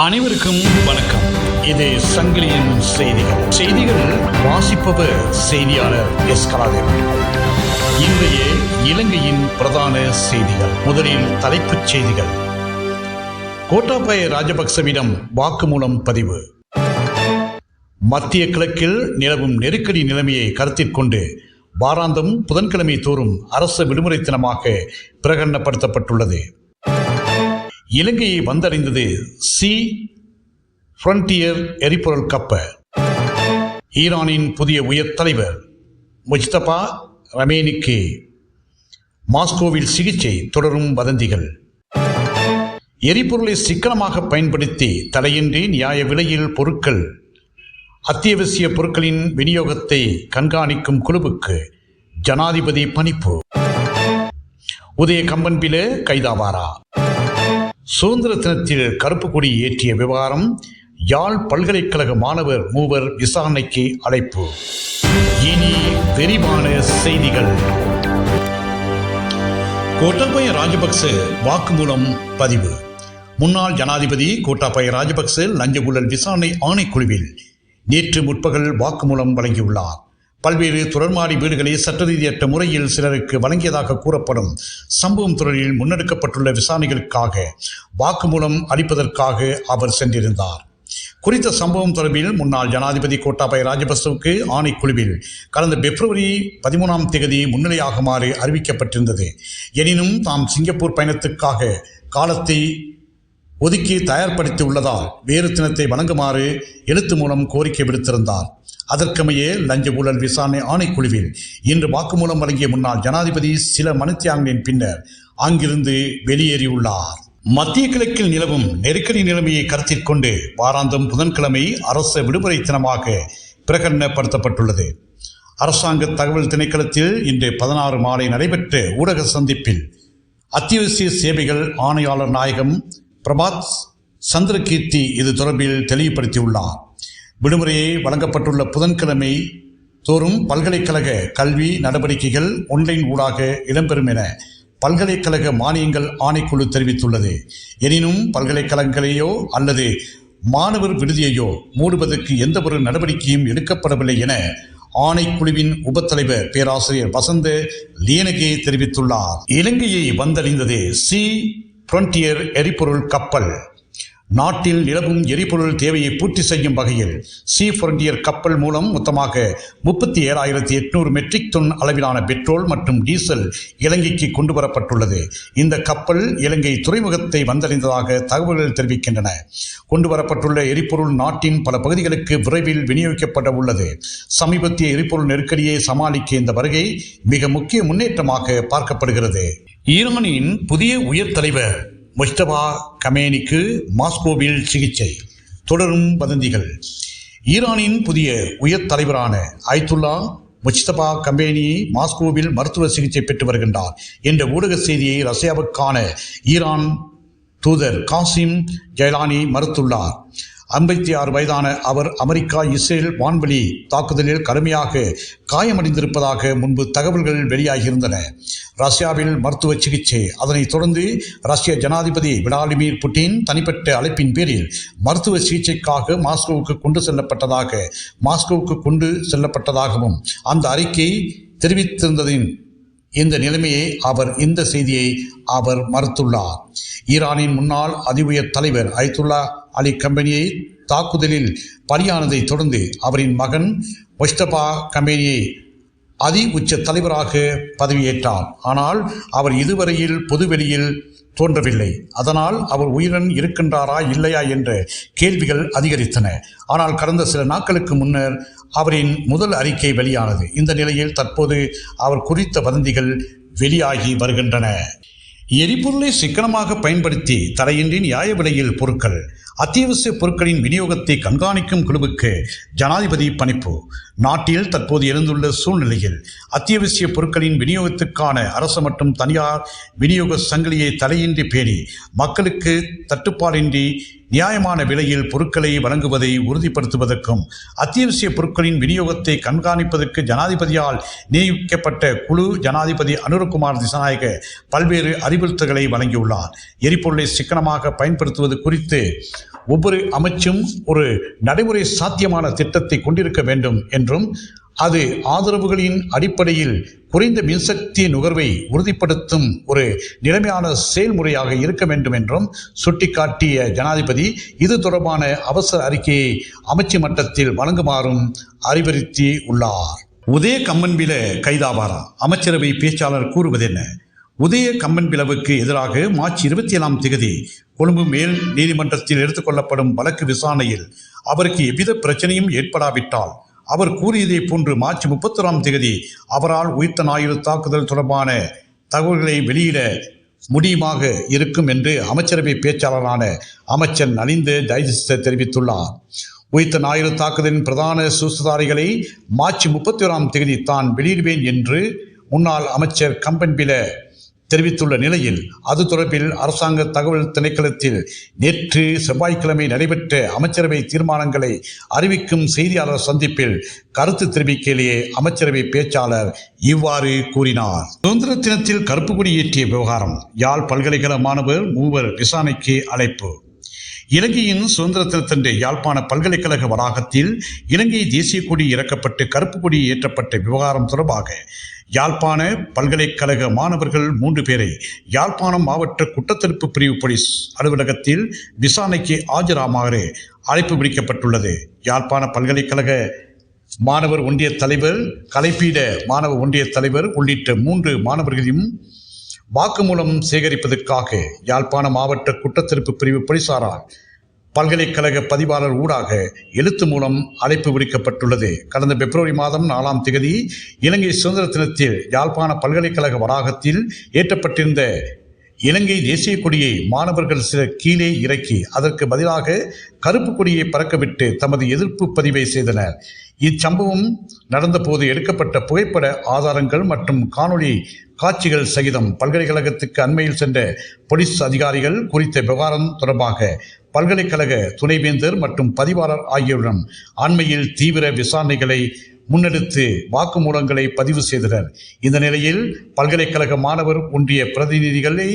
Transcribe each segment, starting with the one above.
அனைவருக்கும் வணக்கம். இது சங்கிலியின் செய்திகள் வாசிப்பவர் செய்தியாளர் எஸ். கலாதேவன். இன்றைய இலங்கையின் பிரதான செய்திகள். முதலில் தலைப்புச் செய்திகள். கோட்டாபய ராஜபக்சவிடம் வாக்குமூலம் பதிவு. மத்திய கிழக்கில் நிலவும் நெருக்கடி நிலைமையை கருத்தில் கொண்டு வாராந்தம் புதன்கிழமை தோறும் அரசு விடுமுறை தினமாக பிரகடனப்படுத்தப்பட்டுள்ளது. இலங்கையை வந்தடைந்தது சி ஃப்ரண்டியர் எரிபொருள் கப்பல். ஈரானின் புதிய உயர் தலைவர் முஜ்தபா கமேனிக்கு மாஸ்கோவில் சிகிச்சை. தொடரும் வதந்திகள். எரிபொருளை சிக்கனமாக பயன்படுத்தி தடையின்றி நியாய விலையில் பொருட்கள் அத்தியாவசிய பொருட்களின் விநியோகத்தை கண்காணிக்கும் குழுவுக்கு ஜனாதிபதி பணிப்பு. உதய கம்பன்பில கைதாவாரா? சுதந்திர தினத்தில் கருப்பு கொடி ஏற்றிய விவகாரம். யாழ் பல்கலைக்கழக மாணவர் மூவர் விசாரணைக்கு அழைப்பு. இனி விரிவான செய்திகள். கோட்டாபய ராஜபக்ச வாக்குமூலம் பதிவு. முன்னாள் ஜனாதிபதி கோட்டாபய ராஜபக்ச லஞ்ச ஊழல் விசாரணை ஆணைக்குழுவில் நேற்று முற்பகல் வாக்குமூலம் வழங்கியுள்ளார். பல்வேறு தொடர்மாறி வீடுகளை சட்டரீதியற்ற முறையில் சிலருக்கு வழங்கியதாக கூறப்படும் சம்பவம் தொடரில் முன்னெடுக்கப்பட்டுள்ள விசாரணைகளுக்காக வாக்குமூலம் அளிப்பதற்காக அவர் சென்றிருந்தார். குறித்த சம்பவம் தொடர்பில் முன்னாள் ஜனாதிபதி கோட்டாபய ராஜபக்சவுக்கு ஆணைக்குழுவில் கடந்த பிப்ரவரி 13 முன்னிலையாகுமாறு அறிவிக்கப்பட்டிருந்தது. எனினும் தாம் சிங்கப்பூர் பயணத்துக்காக காலத்தை ஒதுக்கி தயார்படுத்தி உள்ளதால் வேறு தினத்தை வழங்குமாறு எழுத்து மூலம் கோரிக்கை விடுத்திருந்தார். அதற்கமைய லஞ்ச ஊழல் விசாரணை ஆணைக்குழுவில் இன்று வாக்குமூலம் வழங்கிய முன்னாள் ஜனாதிபதி சில மணித்தியாலங்களின் பின்னர் அங்கிருந்து வெளியேறியுள்ளார். மத்திய கிழக்கில் நிலவும் நெருக்கடி நிலைமையை கருத்தில் கொண்டு வாராந்தம் புதன்கிழமை அரசு விடுமுறை தினமாக பிரகடனப்படுத்தப்பட்டுள்ளது. அரசாங்க தகவல் திணைக்களத்தில் இன்று 16 மாலை நடைபெற்ற ஊடக சந்திப்பில் அத்தியாவசிய சேவைகள் ஆணையாளர் நாயகம் பிரபாத் சந்திரகீர்த்தி இது தொடர்பில் தெளிவுபடுத்தியுள்ளார். விடுமுறையை வழங்கப்பட்டுள்ள புதன்கிழமை தோறும் பல்கலைக்கழக கல்வி நடவடிக்கைகள் ஒன்லைன் ஊடாக இடம்பெறும் என பல்கலைக்கழக மானியங்கள் ஆணைக்குழு தெரிவித்துள்ளது. எனினும் பல்கலைக்கழகங்களையோ அல்லது மாணவர் விடுதியையோ மூடுவதற்கு எந்தவொரு நடவடிக்கையும் எடுக்கப்படவில்லை என ஆணைக்குழுவின் உபத்தலைவர் பேராசிரியர் வசந்த லியனகே தெரிவித்துள்ளார். இலங்கையை வந்தடைந்தது சி ஃப்ரண்டியர் எரிபொருள் கப்பல். நாட்டில் நிலவும் எரிபொருள் தேவையை பூர்த்தி செய்யும் வகையில் சி ஃப்ரண்டியர் கப்பல் மூலம் மொத்தமாக 37,800 மெட்ரிக் டன் அளவிலான பெட்ரோல் மற்றும் டீசல் இலங்கைக்கு கொண்டு வரப்பட்டுள்ளது. இந்த கப்பல் இலங்கை துறைமுகத்தை வந்தடைந்ததாக தகவல்கள் தெரிவிக்கின்றன. கொண்டு வரப்பட்டுள்ள எரிபொருள் நாட்டின் பல பகுதிகளுக்கு விரைவில் விநியோகிக்கப்பட உள்ளது. சமீபத்திய எரிபொருள் நெருக்கடியை சமாளிக்க இந்த வருகை மிக முக்கிய முன்னேற்றமாக பார்க்கப்படுகிறது. ஈரானின் புதிய உயர் தலைவர் முஜ்தபா கமேனிக்கு மாஸ்கோவில் சிகிச்சை. தொடரும் வதந்திகள். ஈரானின் புதிய உயர் தலைவரான அயத்துல்லா முஜ்தபா கமேனி மாஸ்கோவில் மருத்துவ சிகிச்சை பெற்று வருகின்றார் என்ற ஊடக செய்தியை ரஷ்யாவுக்கான ஈரான் தூதர் காசிம் ஜைலானி மறுத்துள்ளார். 56 வயதான அவர் அமெரிக்கா இஸ்ரேல் வான்வெளி தாக்குதலில் கடுமையாக காயமடைந்திருப்பதாக முன்பு தகவல்கள் வெளியாகியிருந்தன. ரஷ்யாவில் மருத்துவ சிகிச்சை. அதனைத் தொடர்ந்து ரஷ்ய ஜனாதிபதி விளாடிமிர் புட்டின் தனிப்பட்ட அழைப்பின் பேரில் மருத்துவ சிகிச்சைக்காக மாஸ்கோவுக்கு கொண்டு செல்லப்பட்டதாகவும் அந்த அறிக்கை தெரிவித்திருந்ததின் இந்த நிலைமையை இந்த செய்தியை அவர் மறுத்துள்ளார். ஈரானின் முன்னாள் உயர் தலைவர் அயத்துல்லா அலி கமேனியை தாக்குதலில் பலியானதை தொடர்ந்து அவரின் மகன் முஜ்தபா கமேனியை உச்ச தலைவராக பதவியேற்றார். ஆனால் அவர் இதுவரையில் பொதுவெளியில் தோன்றவில்லை. அதனால் அவர் உயிருடன் இருக்கின்றாரா இல்லையா என்ற கேள்விகள் அதிகரித்தன. ஆனால் கடந்த சில நாட்களுக்கு முன்னர் அவரின் முதல் அறிக்கை வெளியானது. இந்த நிலையில் தற்போது அவர் குறித்த வதந்திகள் வெளியாகி வருகின்றன. எரிபொருளை சிக்கனமாக பயன்படுத்தி தடையின்றி நியாய விலையில் பொருட்கள் அத்தியாவசிய பொருட்களின் விநியோகத்தை கண்காணிக்கும் குழுவுக்கு ஜனாதிபதி பணிப்பு. நாட்டில் தற்போது எழுந்துள்ள சூழ்நிலையில் அத்தியாவசிய பொருட்களின் விநியோகத்துக்கான அரசு மற்றும் தனியார் விநியோக சங்கிலியை தடையின்றி பேணி மக்களுக்கு தட்டுப்பாடின்றி நியாயமான விலையில் பொருட்களை வழங்குவதை உறுதிப்படுத்துவதற்கும் அத்தியாவசிய பொருட்களின் விநியோகத்தை கண்காணிப்பதற்கு ஜனாதிபதியால் நியமிக்கப்பட்ட குழு ஜனாதிபதி அனுரகுமார் திசாநாயக்க பல்வேறு அறிவுறுத்தல்களை வழங்கியுள்ளார். எரிபொருளை சிக்கனமாக பயன்படுத்துவது குறித்து ஒவ்வொரு அமைச்சும் ஒரு நடைமுறை சாத்தியமான திட்டத்தை கொண்டிருக்க வேண்டும் என்றும் அது ஆதரவுகளின் அடிப்படையில் குறைந்த மின்சக்தி நுகர்வை உறுதிப்படுத்தும் ஒரு நிலைமையான செயல்முறையாக இருக்க வேண்டும் என்றும் சுட்டிக்காட்டிய ஜனாதிபதி இது தொடர்பான அவசர அறிக்கையை அமைச்சு மட்டத்தில் வழங்குமாறும் அறிவுறுத்தி உள்ளார். உதய கம்மன்பில கைதாவாரா? அமைச்சரவை பேச்சாளர் கூறுவதென்ன? உதய கம்மன்பிலவுக்கு எதிராக மார்ச் 27ஆம் தேதி கொழும்பு மேல் நீதிமன்றத்தில் எடுத்துக்கொள்ளப்படும் வழக்கு விசாரணையில் அவருக்கு எவ்வித பிரச்சனையும் ஏற்படாவிட்டால் அவர் கூறியதை போன்று மார்ச் 31ஆம் தேதி அவரால் உயிர்த்த ஞாயிறு தாக்குதல் தொடர்பான தகவல்களை வெளியிட முடியுமாக இருக்கும் என்று அமைச்சரவை பேச்சாளரான அமைச்சர் நலிந்த ஜெயதிச தெரிவித்துள்ளார். உயிர்த்த ஞாயிறு தாக்குதலின் பிரதான சூத்திரதாரிகளை மார்ச் 31ஆம் தேதி தான் வெளியிடுவேன் என்று முன்னாள் அமைச்சர் கம்பன்பில தெரிவித்துள்ள நிலையில் அது தொடர்பில் அரசாங்க தகவல் திணைக்களத்தில் நேற்று செவ்வாய்க்கிழமை நடைபெற்ற அமைச்சரவை தீர்மானங்களை அறிவிக்கும் செய்தியாளர் சந்திப்பில் கருத்து தெரிவிக்கையிலேயே அமைச்சரவை பேச்சாளர் இவ்வாறு கூறினார். சுதந்திர தினத்தில் கருப்பு கொடி ஏற்றிய விவகாரம். யாழ் பல்கலைக்கழக மாணவர் 3 விசாரணைக்கு அழைப்பு. இலங்கையின் சுதந்திர தினத்தன்று யாழ்ப்பாண பல்கலைக்கழக வளாகத்தில் இலங்கை தேசிய கொடி இறக்கப்பட்டு கருப்பு கொடி ஏற்றப்பட்ட விவகாரம் தொடர்பாக யாழ்ப்பாண பல்கலைக்கழக மாணவர்கள் 3 பேரை யாழ்ப்பாணம் மாவட்ட குற்றத்தடுப்பு பிரிவு போலீஸ் அலுவலகத்தில் விசாரணைக்கு ஆஜராகுமாறு அழைப்பு விடுக்கப்பட்டுள்ளது. யாழ்ப்பாண பல்கலைக்கழக மாணவர் ஒன்றிய தலைவர், கலைப்பீட மாணவர் ஒன்றிய தலைவர் உள்ளிட்ட 3 மாணவர்களையும் வாக்குமூலம் சேகரிப்பதற்காக யாழ்ப்பாண மாவட்ட குற்றத்தடுப்பு பிரிவு போலீசாரால் பல்கலைக்கழக பதிவாளர் ஊடாக எழுத்து மூலம் அழைப்பு விடுக்கப்பட்டுள்ளது. கடந்த பிப்ரவரி மாதம் 4ஆம் தேதி இலங்கை சுதந்திர தினத்தில் யாழ்ப்பாண பல்கலைக்கழக வளாகத்தில் ஏற்றப்பட்டிருந்த இலங்கை தேசிய கொடியை மாணவர்கள் சிலர் கீழே இறக்கி அதற்கு பதிலாக கருப்பு கொடியை பறக்கவிட்டு தமது எதிர்ப்பு பதிவை செய்தனர். இச்சம்பவம் நடந்தபோது எடுக்கப்பட்ட புகைப்பட ஆதாரங்கள் மற்றும் காணொளி காட்சிகள் சகிதம் பல்கலைக்கழகத்துக்கு அண்மையில் சென்ற போலீஸ் அதிகாரிகள் குறித்த விவகாரம் தொடர்பாக பல்கலைக்கழக துணைவேந்தர் மற்றும் பதிவாளர் ஆகியோருடன் அண்மையில் தீவிர விசாரணைகளை முன்னெடுத்து வாக்குமூலங்களை பதிவு செய்தனர். இந்த நிலையில் பல்கலைக்கழக மாணவர் ஒன்றிய பிரதிநிதிகளை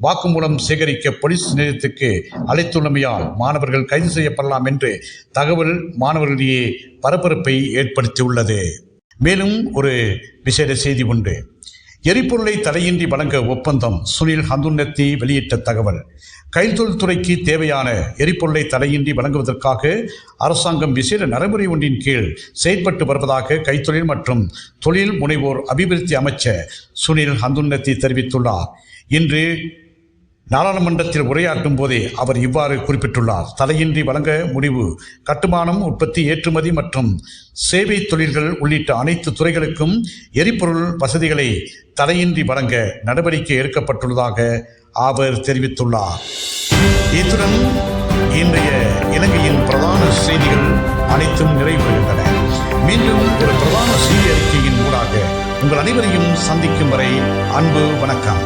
வாக்குமூலம் சேகரிக்க போலீஸ் நிலையத்துக்கு அழைத்துள்ளமையால் மாணவர்கள் கைது செய்யப்படலாம் என்று தகவல் மாணவர்களிடையே பரபரப்பை ஏற்படுத்தியுள்ளது. மேலும் ஒரு விசேட செய்தி உண்டு. எரிபொருளை தடையின்றி வழங்க ஒப்பந்தம். சுனில் ஹந்துன்னத்தி வெளியிட்ட தகவல். கைத்தொழில் துறைக்கு தேவையான எரிபொருளை தடையின்றி வழங்குவதற்காக அரசாங்கம் விசேட நடைமுறை ஒன்றின் கீழ் செயல்பட்டு வருவதாக கைத்தொழில் மற்றும் தொழில் முனைவோர் அபிவிருத்தி அமைச்சர் சுனில் ஹந்துன்னத்தி தெரிவித்துள்ளார். இன்று நாடாளுமன்றத்தில் உரையாற்றும் போதே அவர் இவ்வாறு குறிப்பிட்டுள்ளார். தடையின்றி வழங்க முடிவு கட்டுமானம், உற்பத்தி, ஏற்றுமதி மற்றும் சேவை தொழில்கள் உள்ளிட்ட அனைத்து துறைகளுக்கும் எரிபொருள் வசதிகளை தடையின்றி வழங்க நடவடிக்கை எடுக்கப்பட்டுள்ளதாக அவர் தெரிவித்துள்ளார். இத்துடன் இன்றைய இலங்கையின் பிரதான செய்திகள் அனைத்தும் நிறைவுறுகின்றன. மீண்டும் ஒரு பிரதான செய்தி அறிக்கையின் ஊடாக உங்கள் அனைவரையும் சந்திக்கும் வரை அன்பு வணக்கம்.